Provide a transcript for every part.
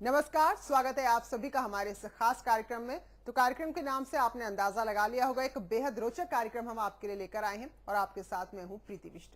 नमस्कार, स्वागत है आप सभी का हमारे इस खास कार्यक्रम में। तो कार्यक्रम के नाम से आपने अंदाजा लगा लिया होगा, एक बेहद रोचक कार्यक्रम हम आपके लिए लेकर आए हैं और आपके साथ मैं हूं प्रीति बिष्ट।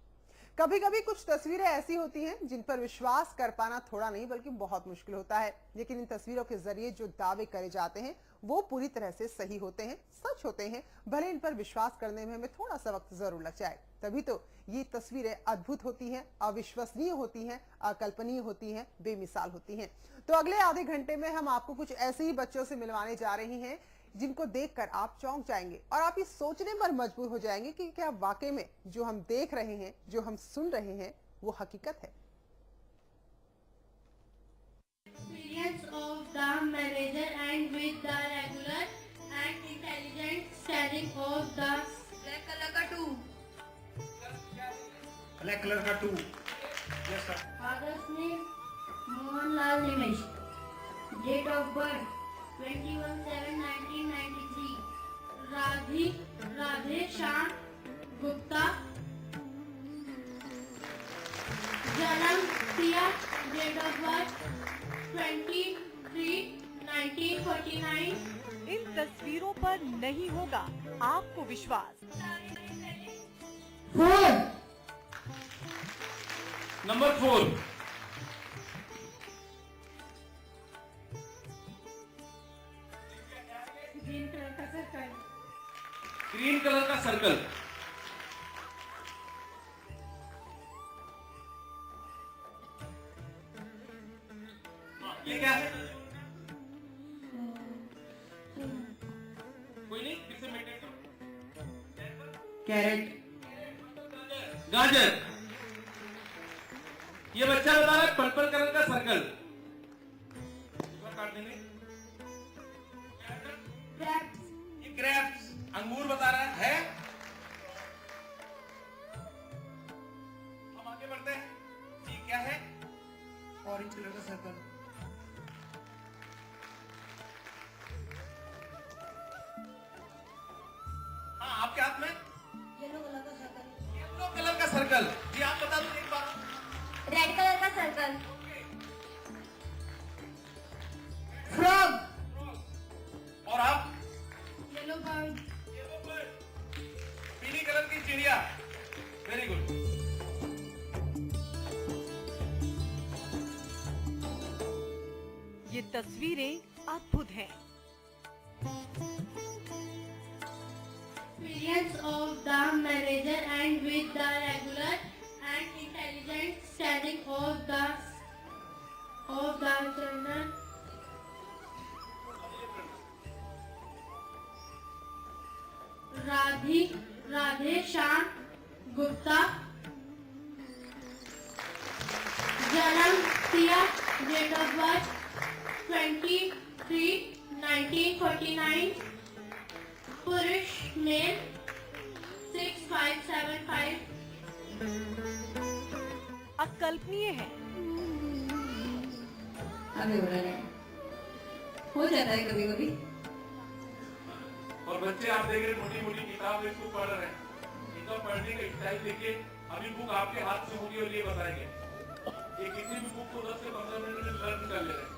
कभी कभी कुछ तस्वीरें ऐसी होती हैं जिन पर विश्वास कर पाना थोड़ा नहीं बल्कि बहुत मुश्किल होता है, लेकिन इन तस्वीरों के जरिए जो दावे करे जाते हैं वो पूरी तरह से सही होते हैं, सच होते हैं, भले इन पर विश्वास करने में हमें थोड़ा सा वक्त जरूर लग जाए। तभी तो ये तस्वीरें अद्भुत होती हैं, अविश्वसनीय होती हैं, अकल्पनीय होती हैं, बेमिसाल होती हैं। तो अगले आधे घंटे में हम आपको कुछ ऐसे ही बच्चों से मिलवाने जा रही हैं जिनको देखकर आप चौंक जाएंगे और आप ये सोचने पर मजबूर हो जाएंगे कि क्या वाकई में जो हम देख रहे हैं, जो हम सुन रहे हैं, वो हकीकत है। Experience of the manager and with the regular and intelligent studying of the black color का 2 ब्लैक कलर का 2। Yes sir. Father's name Mohanlal Nimesh. Date of birth 21/7/1993। Radhe Shyam Gupta. जन्म तिया। Date of birth 23/1949। इन तस्वीरों पर नहीं होगा आपको विश्वास। नंबर 4। ग्रीन कलर का सर्कल। ग्रीन कलर का सर्कल। ये क्या है? कोई नहीं, फिर से मेंटेन करो। कैरेट। गाजर। ये बच्चा बता रहा है पर्पल कलर का सर्कल। काट देंगे। ये ग्रेप्स। अंगूर बता रहा है। हम आगे बढ़ते हैं। ये क्या है? ऑरेंज कलर का सर्कल। हाँ, आपके हाथ में येलो कलर का सर्कल। येलो कलर का सर्कल। जी आप बता दो एक बार। रेड कलर का सर्कल। फ्रॉग। और आप? Yellow bird. पीली कलर की चिड़िया। Very good. ये तस्वीरें अद्भुत हैं। Experience of the manager and with the regular and intelligent studying of the children. Radhe Shyam Gupta. जन्म तिया। Date of birth 23/1949। पुरुष मेल 6575। अकल्पनीय है। अभी हो रहा है, हो जाता है कभी कभी। और बच्चे आप देख रहे मोटी मोटी किताब इसको पढ़ रहे हैं। इनका पढ़ने का स्टाइल देखिए। अभी बुक आपके हाथ से होगी और ये बताएंगे। ये किसी भी बुक को 10 से 15 मिनट में लर्न कर ले रहे हैं।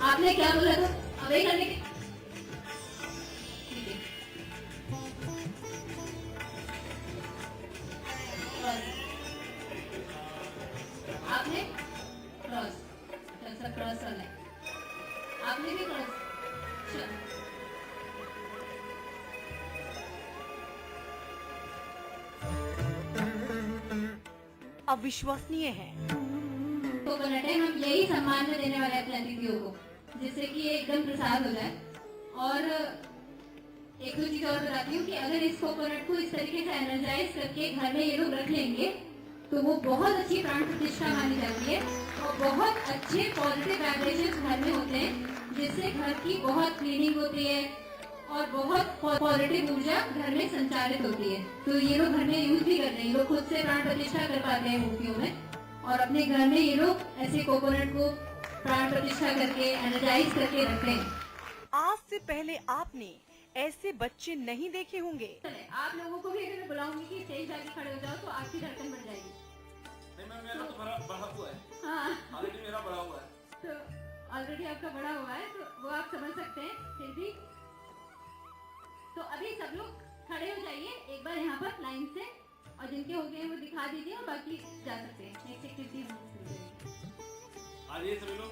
आपने क्या बोला था? अवे करने के ठीक है। आपने क्रॉस। अच्छा, क्रॉस वाला है। आपने भी क्रॉस। चलो। अविश्वसनीय है। तो बनाते हम यही सम्मान में देने वाले हैं अपने अतिथियों को, जिससे कि ये एकदम प्रसाद हो जाए। और एक दो चीज और बताती हूँ कि अगर इस कोकोनट को इस तरीके से एनर्जाइज करके घर में ये लोग रख लेंगे तो वो बहुत अच्छी प्राण प्रतिष्ठा मानी जाती है और बहुत अच्छे पॉजिटिव वाइब्रेशन घर में होते हैं, जिससे घर की बहुत क्लीनिंग होती है और बहुत पॉजिटिव ऊर्जा घर में संचालित होती है। तो ये लोग घर में यूज भी करते हैं। ये लोग खुद से प्राण प्रतिष्ठा कर पाते हैं मूर्तियों में और अपने घर में ये लोग ऐसे कोकोनट को प्राण प्रतिष्ठा करके एनर्जाइज करके रखते हैं। आज से पहले आपने ऐसे बच्चे नहीं देखे होंगे। आप लोगों को भी अगर मैं बुलाऊंगी कि स्टेज आके खड़े हो जाओ तो आपकी धड़कन बढ़ जाएगी। नहीं मैम, मेरा तो बढ़ा हुआ है, हाँ, ऑलरेडी मेरा बढ़ा हुआ है। तो ऑलरेडी आपका बड़ा हुआ है तो वो आप समझ सकते हैं। फिर भी तो अभी सब लोग खड़े हो जाइए एक बार यहाँ पर लाइन से, और जिनके हो गए वो दिखा दीजिए और बाकी जा सकते हैं। नेक्स्ट एक्टिविटी आ जाइए सभी लोग।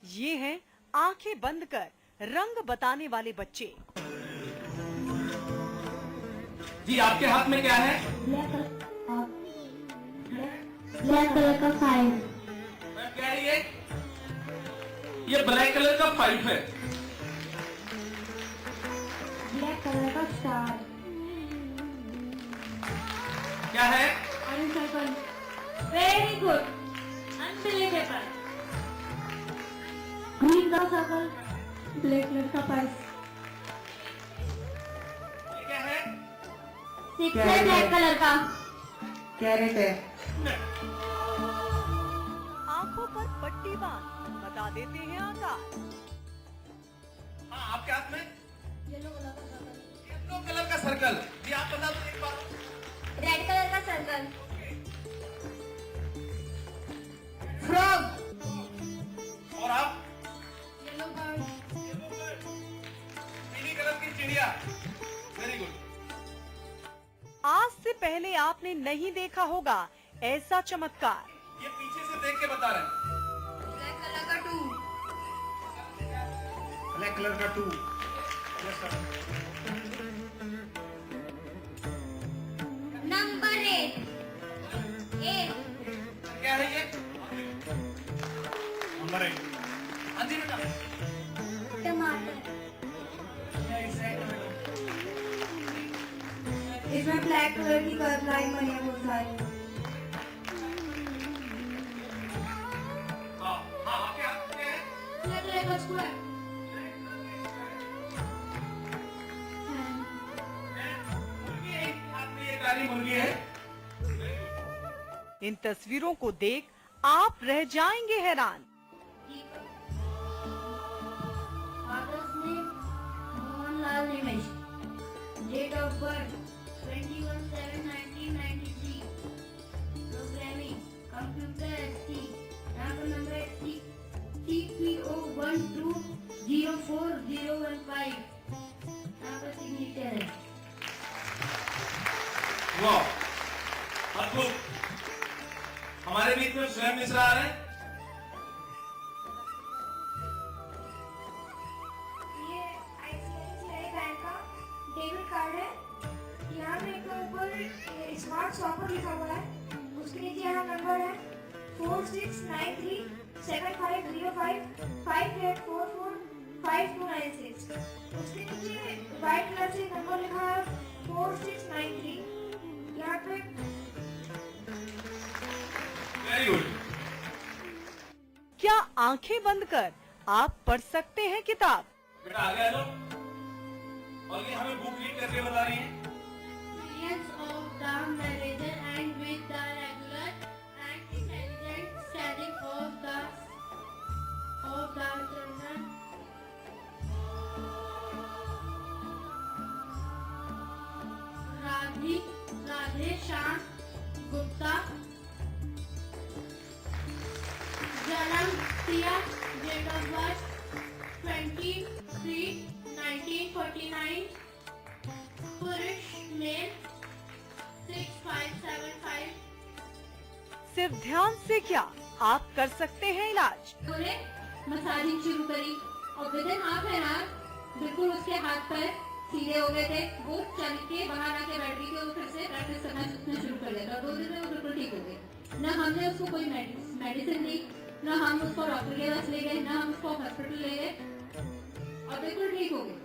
ये हैं आंखें बंद कर रंग बताने वाले बच्चे। जी आपके हाथ में क्या है? ब्लैक कलर का फाइल। मैम क्या है ये ब्लैक कलर का पाइप है। ब्लैक कलर का स्टार। क्या है? Orange circle. Very good, unbelievable. Green का सर्कल। ब्लैक कलर का पर्स। ये क्या है? सिक्स है ब्लैक कलर का। कैरेट है। आंखों पर पट्टी बांध बता देते हैं आकार। हाँ आपके हाथ में येलो कलर का सर्कल। येलो कलर का सर्कल। जी आप बता दो एक बार। रेड कलर का सर्कल। फ्रॉग। और आप? Yellow bird. पीली कलर की चिड़िया। Very good. आज से पहले आपने नहीं देखा होगा ऐसा चमत्कार। ये पीछे से देख के बता रहे हैं। ब्लैक कलर का टू। ब्लैक कलर का 2। नंबर 8। क्या है ये? नंबर 8। हाँ जी बेटा। टमाटर। इसमें ब्लैक कलर की कर्व लाइन बनी है बहुत सारी। हाँ हाँ आपके हाथ में है? ब्लैक कलर का स्क्वायर। मुर्गी है, हाथ में ये काली मुर्गी है। इन तस्वीरों को देख आप रह जाएंगे हैरान। Father's name Mohanlal Nimesh. Date of birth 21/7/1993. Programming Computer ST. Number CPO1204015. Number signature है। वाह अद्भुत। हमारे बीच में स्वयं मिश्रा आ रहे हैं। ये ICICI बैंक का डेबिट कार्ड है। यहाँ पे एक ऊपर स्मार्ट शॉपर लिखा हुआ है, उसके नीचे यहाँ नंबर है 4693750558445296। उसके नीचे व्हाइट कलर से नंबर लिखा है 4693। यहाँ पे वेरी गुड। क्या आंखें बंद कर आप पढ़ सकते हैं किताब? बेटा आगे आ जाओ। और ये हमें बुक रीड करके बता रही है। Millions of the manager and with the regular and intelligent study of the children. Radhe Shyam Gupta. जन्म तिथि डेट ऑफ बर्थ 23/1949। पुरुष मेल 6575। सिर्फ ध्यान से क्या आप कर सकते हैं इलाज। उन्होंने मसाजिंग शुरू करी और with in half an hour बिल्कुल उसके हाथ पैर सीधे हो गए थे। वो चल के बाहर आके बैटरी के फिर से प्रैक्टिस करना शुरू कर दिया था। 2 दिन में वो बिल्कुल ठीक हो गए। न हमने उसको कोई मेडिसिन दी, न हम उसको डॉक्टर के पास ले गए, न हम उसको हॉस्पिटल ले गए, और बिल्कुल ठीक हो गए।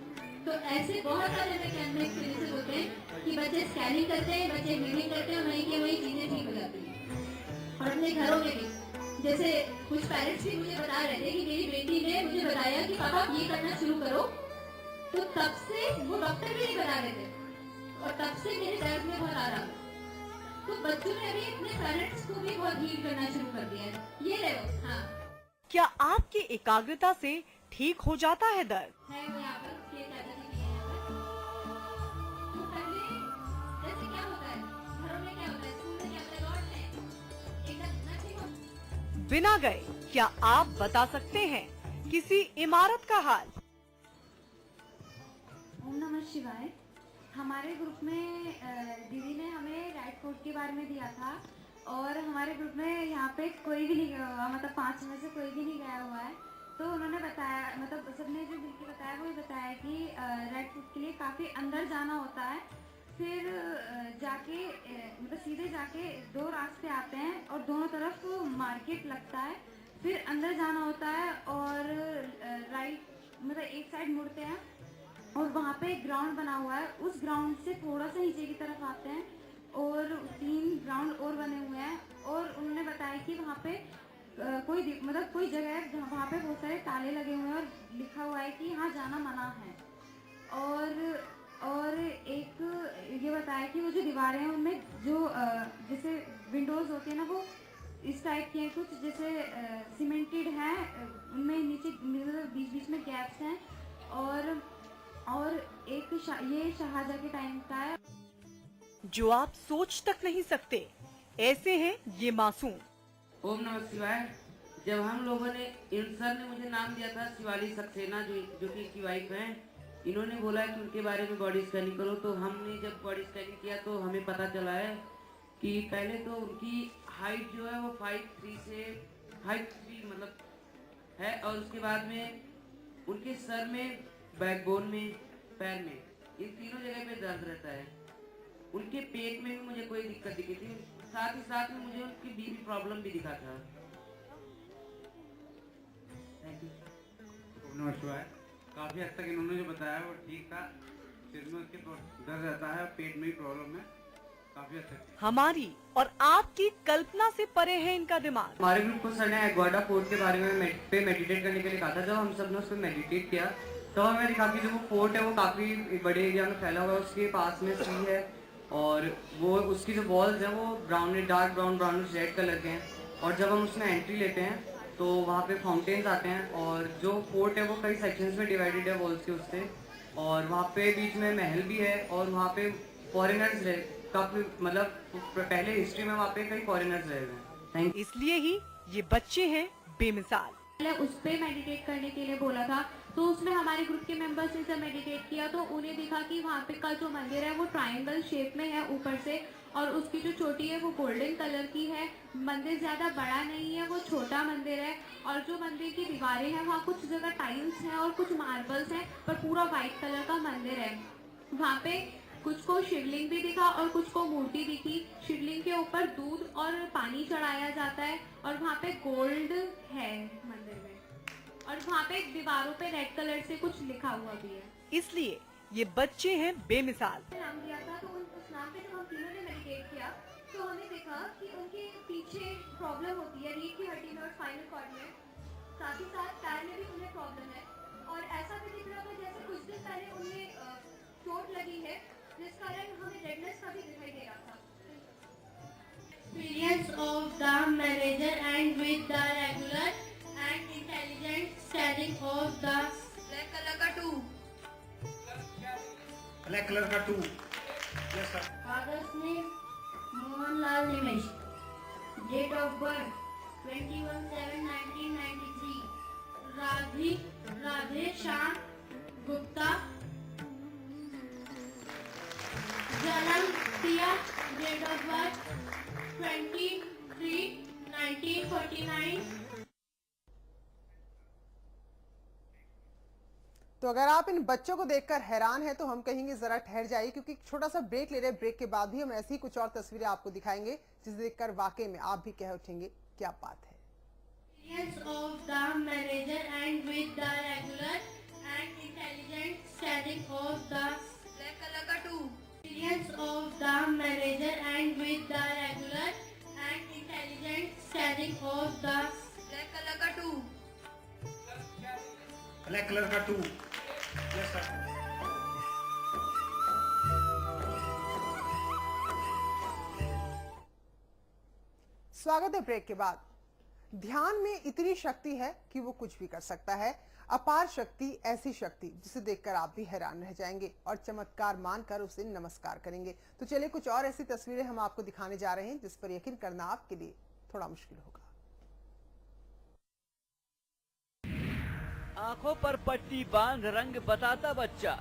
तो ऐसे बहुत सारे में एक्सपीरियंसेस होते हैं कि बच्चे स्कैनिंग करते हैं, बच्चे मीटिंग करते हैं, वहीं की वहीं चीजें ठीक हो जाती हैं। और अपने घरों में भी जैसे कुछ पेरेंट्स भी मुझे बता रहे थे कि मेरी बेटी ने मुझे बताया कि पापा ये करना शुरू करो, तो तब से वो डॉक्टर भी नहीं बता रहे थे और तब से मेरे दर्द में बहुत आराम। तो बच्चों ने अभी अपने पेरेंट्स को भी बहुत हील करना शुरू कर दिया है। ये रहो। हाँ, क्या आपकी एकाग्रता से ठीक हो जाता है दर्द? है वो यहाँ पर ये चाचा जी भी है यहाँ पर। तो पहले जैसे क्या होता है, घरों में क्या होता है, स्कूल में क्या होता है, लौट लें एकदम ना ठीक हो। बिना गए क्या आप बता सकते हैं किसी इमारत का हाल? ओम नमः शिवाय। हमारे ग्रुप में दीदी ने हमें राइट फोर्ट के बारे में दिया था और हमारे ग्रुप में यहाँ पे कोई भी नहीं गया हुआ, मतलब 5 में से कोई भी नहीं गया हुआ है। तो उन्होंने बताया, मतलब सबने जो मिलकर बताया वो बताया कि राइट फोर्ट के लिए काफ़ी अंदर जाना होता है, फिर जाके मतलब सीधे जाके 2 रास्ते आते हैं और दोनों तरफ मार्केट लगता है, फिर अंदर जाना होता है और राइट मतलब एक साइड मुड़ते हैं और वहाँ पे एक ग्राउंड बना हुआ है। उस ग्राउंड से थोड़ा सा नीचे की तरफ आते हैं और 3 ग्राउंड और बने हुए हैं और उन्होंने बताया कि वहाँ पे कोई जगह है जहाँ वहाँ पे बहुत सारे ताले लगे हुए हैं और लिखा हुआ है कि यहाँ जाना मना है। और एक ये बताया कि वो जो दीवारें हैं उनमें जो जैसे विंडोज़ होती है ना, वो इस टाइप की हैं, कुछ जैसे सीमेंटेड हैं, उनमें नीचे बीच बीच में गैप्स हैं और एक ये शाहजहाँ के टाइम का है। जो आप सोच तक नहीं सकते, ऐसे हैं ये मासूम। ओम नमः शिवाय। जब हम लोगों ने, इन सर ने मुझे नाम दिया था शिवाली सक्सेना, जो कि इनकी वाइफ हैं, इन्होंने बोला कि उनके बारे में बॉडी स्कैनिंग करो। तो हमने जब बॉडी स्कैनिंग किया तो हमें पता चला है कि पहले तो उनकी हाइट जो है वो 5'3" से 5'3" मतलब है, और उसके बाद में उनके सर में, बैकबोन में, पैर में, इन तीनों जगह पे दर्द रहता है। उनके पेट में भी मुझे कोई दिक्कत दिखी थी, साथ ही साथ में मुझे उनकी बीपी प्रॉब्लम भी दिखा था। Thank you. नमस्कार। काफ़ी हद तक इन्होंने जो बताया वो ठीक था। सिर में उसके दर्द रहता है, पेट में भी प्रॉब्लम है, काफ़ी हद तक। हमारी और आपकी कल्पना से परे है इनका दिमाग। हमारे ग्रुप को सर ने एग्वाडा फोर्ट के बारे में मेडिटेट करने के लिए कहा था। जब हम सब ने उस पर मेडिटेट किया तो हमें दिखा कि जो वो फोर्ट है वो काफ़ी बड़े एरिया में फैला हुआ है, उसके पास में सी है और वो उसकी जो वॉल्स हैं वो डार्क ब्राउन रेड कलर के हैं। और जब हम उसमें एंट्री लेते हैं तो वहाँ पे फाउंटेन्स आते हैं और जो फोर्ट है वो कई सेक्शंस में डिवाइडेड है वॉल्स के उससे, और वहाँ पे बीच में महल भी है और वहाँ पे फॉरेनर्स रहे काफ़ी, मतलब पहले हिस्ट्री में वहाँ पे कई फॉरेनर्स रहे हुए हैं। Thank you. इसलिए ही ये बच्चे हैं बेमिसाल। उस पे मेडिटेट करने के लिए बोला था, तो उसमें हमारे ग्रुप के मेंबर्स ने जब मेडिटेट किया तो उन्हें दिखा कि वहाँ पे का जो मंदिर है वो ट्रायंगल शेप में है ऊपर से, और उसकी जो चोटी है वो गोल्डन कलर की है। मंदिर ज़्यादा बड़ा नहीं है, वो छोटा मंदिर है, और जो मंदिर की दीवारें हैं वहाँ कुछ जगह टाइल्स हैं और कुछ मार्बल्स हैं, पर पूरा वाइट कलर का मंदिर है। वहाँ पे कुछ को शिवलिंग भी दिखा और कुछ को मूर्ति दिखी। शिवलिंग के ऊपर दूध और पानी चढ़ाया जाता है और वहाँ पे गोल्ड है मंदिर में, और वहाँ पे दीवारों पे रेड कलर से कुछ लिखा हुआ भी है। इसलिए ये बच्चे हैं बेमिसाल। नाम दिया था तो उस नाम पे जब हम तीनों ने मेडिटेट किया तो हमें देखा कि उनके पीछे प्रॉब्लम होती है रीढ़ की हड्डी में और स्पाइनल कॉर्ड में, साथ ही साथ पैर में भी उन्हें प्रॉब्लम है। और ऐसा भी दिख रहा था जैसे कुछ दिन पहले उन्हें चोट लगी है, जिस कारण हमें रेडनेस का भी दिखाई दे रहा था। Experience of the manager and with the regular and intelligent studying of the black color का 2 ब्लैक कलर का 2। Yes sir. Father's name Mohanlal Nimesh. Date of birth 21/7/1993. Radhe Shyam Gupta. Janam Tia. Date of birth 23/1949. तो अगर आप इन बच्चों को देखकर हैरान हैं तो हम कहेंगे जरा ठहर जाइए, क्योंकि छोटा सा ब्रेक ले रहे हैं। ब्रेक के बाद भी हम ऐसी ही कुछ और तस्वीरें आपको दिखाएंगे जिसे देखकर वाकई में आप भी कह उठेंगे क्या बात है। Experience of the manager and with the regular and intelligent studying of the black color का 2 Experience of the manager and with the regular and intelligent studying of the colour का 2। Yes sir. स्वागत है break के बाद। ध्यान में इतनी शक्ति है कि वो कुछ भी कर सकता है। अपार शक्ति, ऐसी शक्ति जिसे देखकर आप भी हैरान रह जाएंगे और चमत्कार मानकर उसे नमस्कार करेंगे। तो चलिए कुछ और ऐसी तस्वीरें हम आपको दिखाने जा रहे हैं जिस पर यकीन करना आपके लिए थोड़ा मुश्किल होगा। आंखों पर पट्टी बांध रंग बताता बच्चा,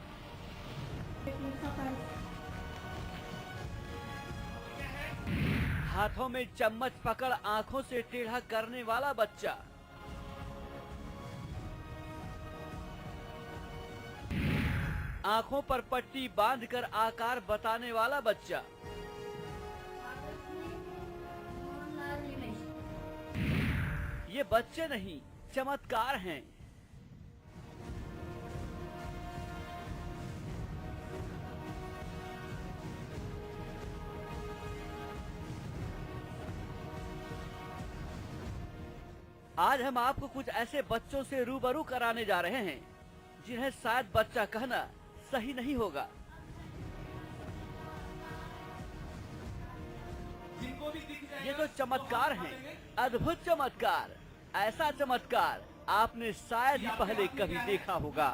हाथों में चम्मच पकड़ आंखों से टेढ़ा करने वाला बच्चा, आंखों पर पट्टी बांधकर आकार बताने वाला बच्चा, ये बच्चे नहीं चमत्कार हैं। आज हम आपको कुछ ऐसे बच्चों से रूबरू कराने जा रहे हैं जिन्हें शायद बच्चा कहना सही नहीं होगा। ये तो चमत्कार हैं, अद्भुत चमत्कार। ऐसा चमत्कार आपने शायद ही पहले कभी देखा होगा।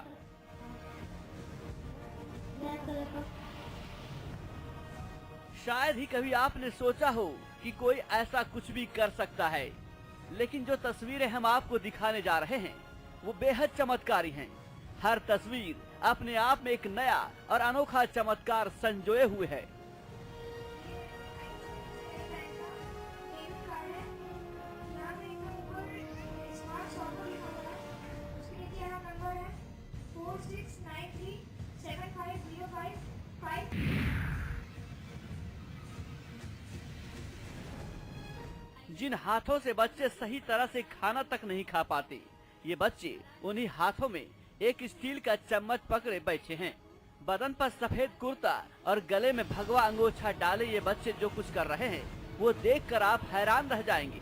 शायद ही कभी आपने सोचा हो कि कोई ऐसा कुछ भी कर सकता है। लेकिन जो तस्वीरें हम आपको दिखाने जा रहे हैं वो बेहद चमत्कारी हैं। हर तस्वीर अपने आप में एक नया और अनोखा चमत्कार संजोए हुए है। जिन हाथों से बच्चे सही तरह से खाना तक नहीं खा पाते, ये बच्चे उन्हीं हाथों में एक स्टील का चम्मच पकड़े बैठे हैं। बदन पर सफेद कुर्ता और गले में भगवा अंगोछा डाले ये बच्चे जो कुछ कर रहे हैं वो देखकर आप हैरान रह जाएंगे।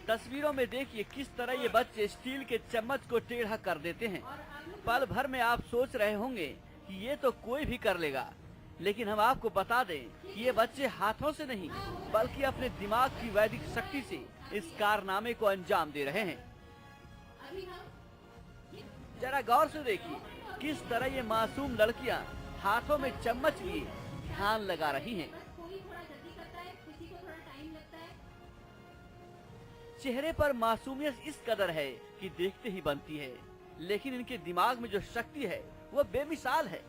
तस्वीरों में देखिए किस तरह ये बच्चे स्टील के चम्मच को टेढ़ा कर देते हैं। पल भर में आप सोच रहे होंगे कि ये तो कोई भी कर लेगा, लेकिन हम आपको बता दें कि ये बच्चे हाथों से नहीं बल्कि अपने दिमाग की वैदिक शक्ति से इस कारनामे को अंजाम दे रहे हैं। जरा गौर से देखिए किस तरह ये मासूम लड़कियां हाथों में चम्मच लिए ध्यान लगा रही हैं। चेहरे पर मासूमियत इस कदर है कि देखते ही बनती है, लेकिन इनके दिमाग में जो शक्ति है वो बेमिसाल है।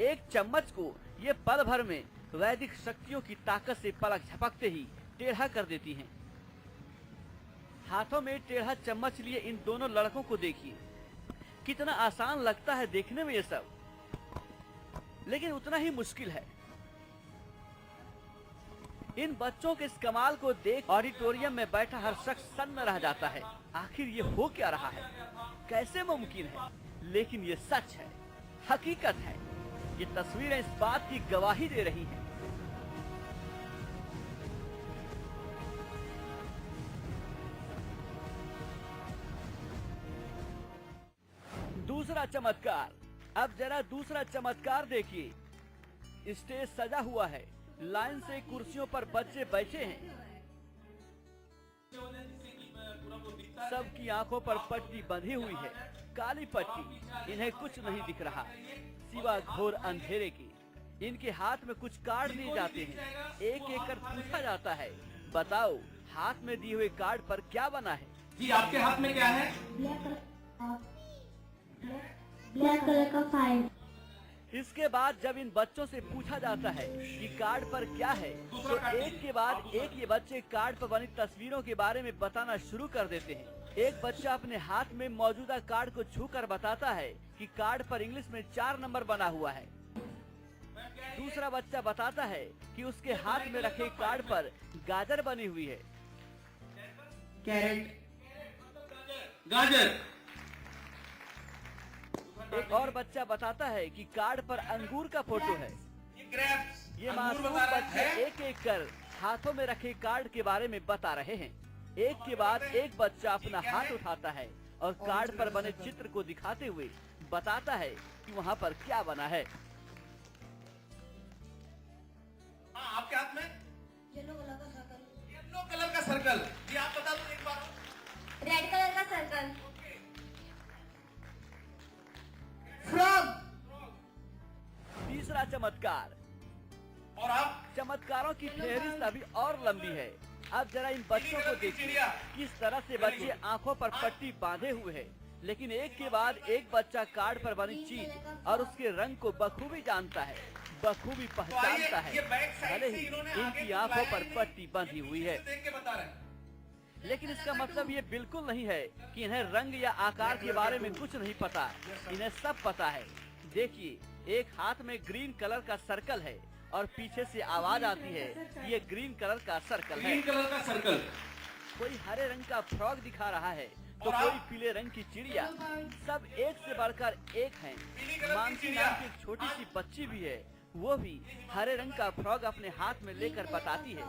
एक चम्मच को ये पल भर में वैदिक शक्तियों की ताकत से पलक झपकते ही टेढ़ा कर देती हैं। हाथों में टेढ़ा चम्मच लिए इन दोनों लड़कों को देखिए, कितना आसान लगता है देखने में ये सब, लेकिन उतना ही मुश्किल है। इन बच्चों के इस कमाल को देख ऑडिटोरियम में बैठा हर शख्स सन्न रह जाता है। आखिर ये हो क्या रहा है, कैसे मुमकिन है? लेकिन ये सच है, हकीकत है। ये तस्वीरें इस बात की गवाही दे रही हैं। दूसरा चमत्कार। अब जरा दूसरा चमत्कार देखिए। स्टेज सजा हुआ है, लाइन से कुर्सियों पर बच्चे बैठे हैं। सबकी आंखों पर पट्टी बंधी हुई है, काली पट्टी। इन्हें कुछ नहीं दिख रहा सिवा घोर अंधेरे के। इनके हाथ में कुछ कार्ड दिए जाते हैं। एक एक कर पूछा जाता है, बताओ हाथ में दिए हुए कार्ड पर क्या बना है? जी आपके हाथ में क्या है? ब्लैक कलर का 5। इसके बाद जब इन बच्चों से पूछा जाता है कि कार्ड पर क्या है, तो एक के बाद एक ये बच्चे कार्ड पर बनी तस्वीरों के बारे में बताना शुरू कर देते हैं। एक बच्चा अपने हाथ में मौजूदा कार्ड को छूकर बताता है कि कार्ड पर इंग्लिश में 4 नंबर बना हुआ है। दूसरा बच्चा बताता है कि उसके हाथ में रखे कार्ड पर गाजर बनी हुई है। कैरेट, गाजर। एक और बच्चा बताता है कि कार्ड पर अंगूर का फोटो है। ये मासूम बच्चे एक एक कर हाथों में रखे कार्ड के बारे में बता रहे हैं। एक के बाद एक बच्चा अपना हाथ उठाता है और कार्ड पर बने चित्र को दिखाते हुए बताता है कि वहाँ पर क्या बना है। आपके हाथ में येलो कलर का सर्कल, येलो कलर का सर्कल। ये आप बता दो एक बार। रेड कलर का सर्कल, फ्रॉग। तीसरा चमत्कार। और आप चमत्कारों की फहरिस्त अभी और लंबी है। अब जरा इन बच्चों को देखिए किस तरह से बच्चे आंखों पर पट्टी बांधे हुए हैं, लेकिन एक के बाद एक बच्चा कार्ड पर बनी चीज और उसके रंग को बखूबी जानता है, बखूबी पहचानता है, भले ही इनकी आंखों पर पट्टी बंधी हुई है। देख के बता रहे हैं। लेकिन इसका मतलब ये बिल्कुल नहीं है कि इन्हें रंग या आकार के बारे में कुछ नहीं पता। इन्हें सब पता है। देखिए, एक हाथ में ग्रीन कलर का सर्कल है और पीछे से आवाज आती है, ये ग्रीन कलर का सर्कल है। ग्रीन कलर का सर्कल। कोई हरे रंग का फ्रॉग दिखा रहा है तो कोई पीले रंग की चिड़िया। सब एक से बढ़कर एक हैं। मानसी नाम की एक छोटी सी बच्ची भी है, वो भी हरे रंग का फ्रॉग अपने हाथ में लेकर बताती है।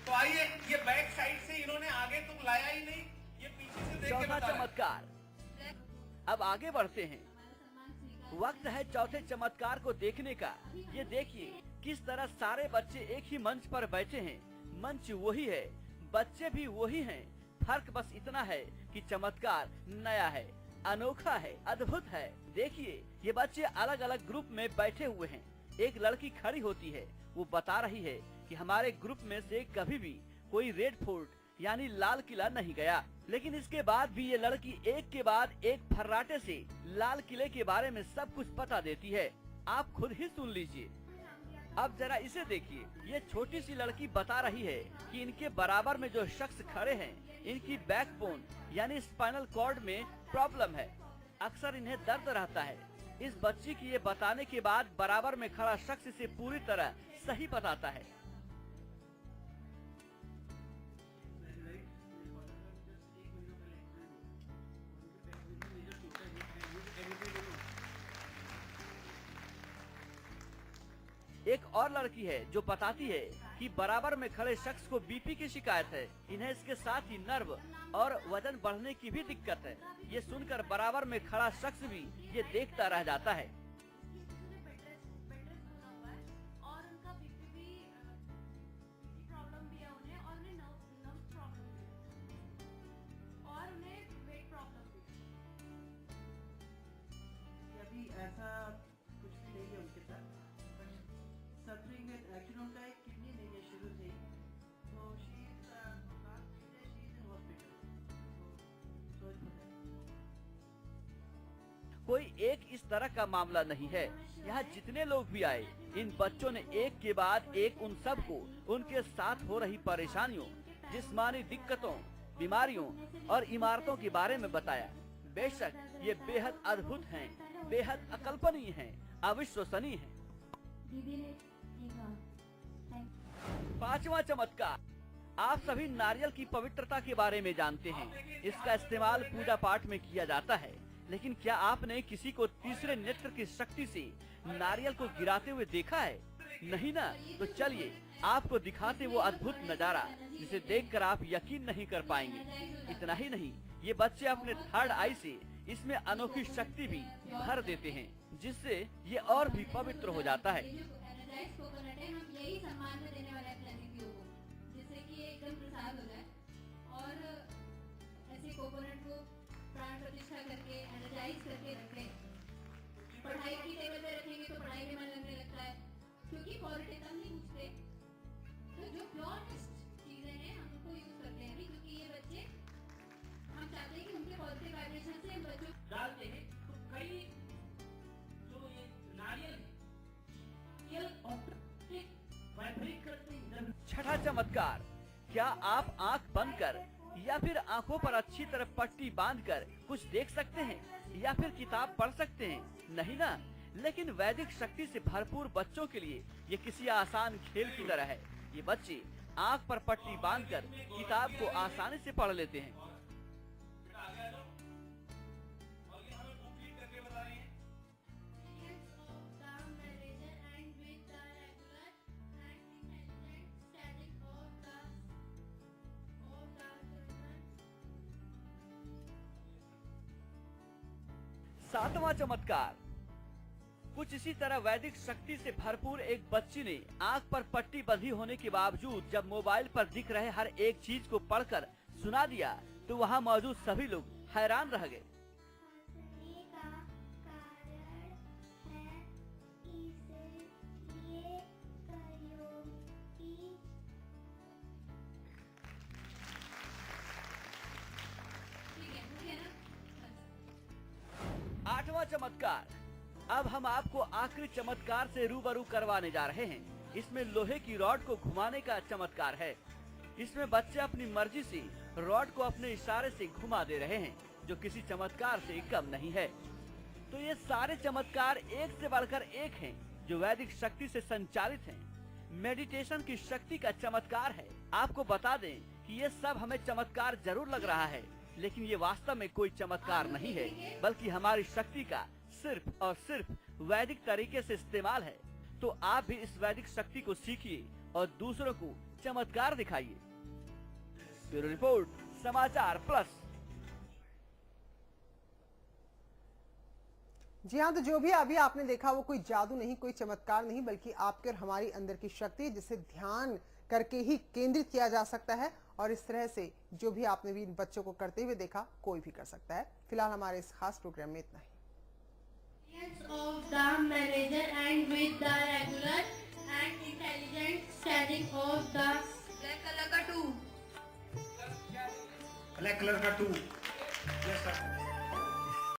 तो आइए, ये बैक साइड से इन्होंने आगे तो लाया ही नहीं, ये पीछे से देख के चौथा बता रहे हैं। चमत्कार। अब आगे बढ़ते हैं। वक्त है चौथे चमत्कार को देखने का। ये देखिए किस तरह सारे बच्चे एक ही मंच पर बैठे हैं। मंच वही है, बच्चे भी वही हैं। फर्क बस इतना है कि चमत्कार नया है, अनोखा है, अद्भुत है। देखिए, ये बच्चे अलग अलग ग्रुप में बैठे हुए हैं। एक लड़की खड़ी होती है, वो बता रही है कि हमारे ग्रुप में से कभी भी कोई रेड फोर्ट यानी लाल किला नहीं गया। लेकिन इसके बाद भी ये लड़की एक के बाद एक फर्राटे से लाल किले के बारे में सब कुछ बता देती है। आप खुद ही सुन लीजिए। अब जरा इसे देखिए। ये छोटी सी लड़की बता रही है कि इनके बराबर में जो शख्स खड़े हैं, इनकी बैकबोन यानी स्पाइनल कॉर्ड में प्रॉब्लम है। अक्सर इन्हें दर्द रहता है। इस बच्ची की ये बताने के बाद बराबर में खड़ा शख्स इसे पूरी तरह सही बताता है। एक और लड़की है जो बताती है कि बराबर में खड़े शख्स को बीपी की शिकायत है। इन्हें इसके साथ ही नर्व और वजन बढ़ने की भी दिक्कत है। ये सुनकर बराबर में खड़ा शख्स भी ये देखता रह जाता है। और उनका बीपी भी प्रॉब्लम भी है उन्हें, और उन्हें नर्व प्रॉब्लम भी है, और उन्हें वेट प्रॉब्लम भी। अभी ऐसा कुछ भी नहीं है उनके साथ। सफरिंग में एक्चुअली उनका एक किडनी नहीं है शुरू से ही, तो शी इज इन हॉस्पिटल। कोई एक इस तरह का मामला नहीं है। यहाँ जितने लोग भी आए, इन बच्चों ने एक के बाद एक उन सबको उनके साथ हो रही परेशानियों, जिस्मानी दिक्कतों, बीमारियों और इमारतों के बारे में बताया। बेशक ये बेहद अद्भुत हैं, बेहद अकल्पनीय हैं, अविश्वसनीय हैं। दीदी ने पांचवा चमत्कार। आप सभी नारियल की पवित्रता के बारे में जानते हैं। इसका इस्तेमाल पूजा पाठ में किया जाता है। लेकिन क्या आपने किसी को तीसरे नेत्र की शक्ति से नारियल को गिराते हुए देखा है? नहीं ना? तो चलिए आपको दिखाते वो अद्भुत नजारा जिसे देखकर आप यकीन नहीं कर पाएंगे। इतना ही नहीं, ये बच्चे अपने थर्ड आई से इसमें अनोखी शक्ति भी भर देते हैं, जिससे ये और भी पवित्र हो जाता है। कोकोनट है, हम यही सम्मान में देने वाले हैं अतिथियों को, जिससे कि एकदम प्रसाद हो जाए। और ऐसे कोकोनट को प्राण प्रतिष्ठा करके एनर्जाइज करके रखें। पढ़ाई की टेबल पे रखेंगे तो पढ़ाई में मन लगने लगता है, क्योंकि पॉलिटिक्स हम नहीं पूछते। तो जो प्योरेस्ट चीजें हैं हम उनको यूज करते हैं, क्योंकि ये बच्चे, हम चाहते हैं कि उनके पॉजिटिव वाइब्रेशन से बच्चों डालते हैं तो कई जो ये नारियल वाइब्रेट करते हैं। छठा चमत्कार। क्या आप आंख बंद कर या फिर आंखों पर अच्छी तरह पट्टी बांधकर कुछ देख सकते हैं या फिर किताब पढ़ सकते हैं? नहीं ना? लेकिन वैदिक शक्ति से भरपूर बच्चों के लिए ये किसी आसान खेल की तरह है। ये बच्चे आंख पर पट्टी बांधकर किताब को आसानी से पढ़ लेते हैं। Experience of the manager and with the regular 7वां चमत्कार। कुछ इसी तरह वैदिक शक्ति से भरपूर एक बच्ची ने आंख पर पट्टी बंधी होने के बावजूद जब मोबाइल पर दिख रहे हर एक चीज को पढ़कर सुना दिया तो वहां मौजूद सभी लोग हैरान रह गए। आठवां चमत्कार। अब हम आपको आखिरी चमत्कार से रूबरू करवाने जा रहे हैं। इसमें लोहे की रॉड को घुमाने का चमत्कार है। इसमें बच्चे अपनी मर्जी से रॉड को अपने इशारे से घुमा दे रहे हैं, जो किसी चमत्कार से कम नहीं है। तो ये सारे चमत्कार एक से बढ़कर एक हैं, जो वैदिक शक्ति से संचालित हैं। मेडिटेशन की शक्ति का चमत्कार है। आपको बता दें कि ये सब हमें चमत्कार जरूर लग रहा है, लेकिन ये वास्तव में कोई चमत्कार नहीं है, बल्कि हमारी शक्ति का सिर्फ और सिर्फ वैदिक तरीके से इस्तेमाल है। तो आप भी इस वैदिक शक्ति को सीखिए और दूसरों को चमत्कार दिखाइए। ब्यूरो रिपोर्ट, समाचार प्लस। जी हाँ, तो जो भी अभी आपने देखा वो कोई जादू नहीं, कोई चमत्कार नहीं, बल्कि आपके और हमारी अंदर की शक्ति, जिसे ध्यान करके ही केंद्रित किया जा सकता है। और इस तरह से जो भी आपने भी इन बच्चों को करते हुए देखा, कोई भी कर सकता है। फिलहाल हमारे इस खास प्रोग्राम में इतना ही। Of the manager and with the regular and intelligent studying of the black color का 2 ब्लैक कलर का 2।